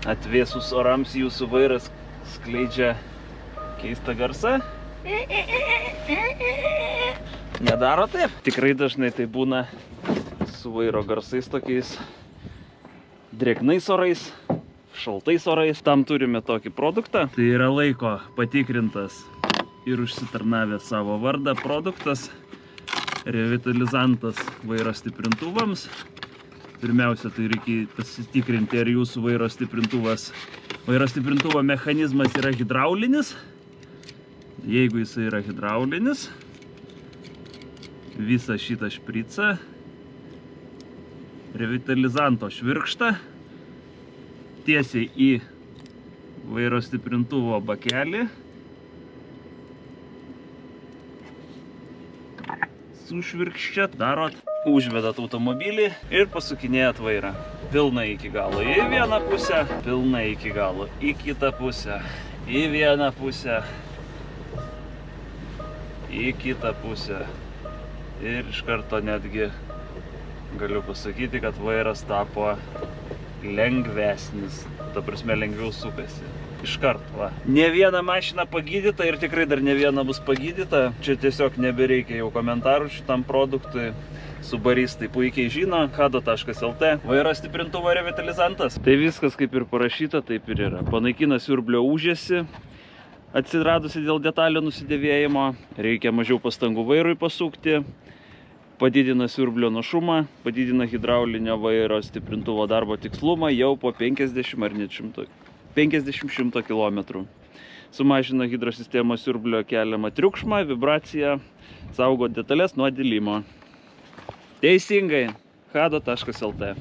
Atvėsus orams jūsų vairas skleidžia keistą garsą. Nedaro taip. Tikrai dažnai tai būna su vairo garsais tokiais drėgnais orais, šaltais orais. Tam turime tokį produktą. Tai yra laiko patikrintas ir užsitarnavęs savo vardą produktas. Revitalizantas vairo stiprintuvams. Pirmiausia, tai reikia pasitikrinti, ar jūsų vairo stiprintuvo mechanizmas yra hidraulinis. Jeigu jis yra hidraulinis, visą šitą špricą, revitalizanto švirkštą, tiesiai į vairo stiprintuvo bakelį, sušvirkščiat, darot, užvedat automobilį ir pasukinėjat vairą. Pilnai iki galo į vieną pusę, pilnai iki galo į kitą pusę, į vieną pusę, į kitą pusę. Ir iš karto netgi galiu pasakyti, kad vairas tapo lengvesnis. Ta prasme, lengviau sukasi. Iš karto, va. Ne viena mašina pagydyta ir tikrai dar ne viena bus pagydyta. Čia tiesiog nebereikia jau komentarų šitam produktui. Subaristai puikiai žino, hado.lt. Vairo stiprintuvo revitalizantas. Tai viskas kaip ir parašyta, taip ir yra. Panaikina siurblio ūžesį, atsiradusi dėl detalių nusidėvėjimo. Reikia mažiau pastangų vairui pasukti. Padidina siurblio našumą, padidina hidraulinio vairo stiprintuvo darbo tikslumą jau po 50 ar net 50-100 km. Sumažina hidrosistemos siurblio keliamą triukšmą, vibraciją, saugo detalės nuo dilimo. Teisingai, hado.lt.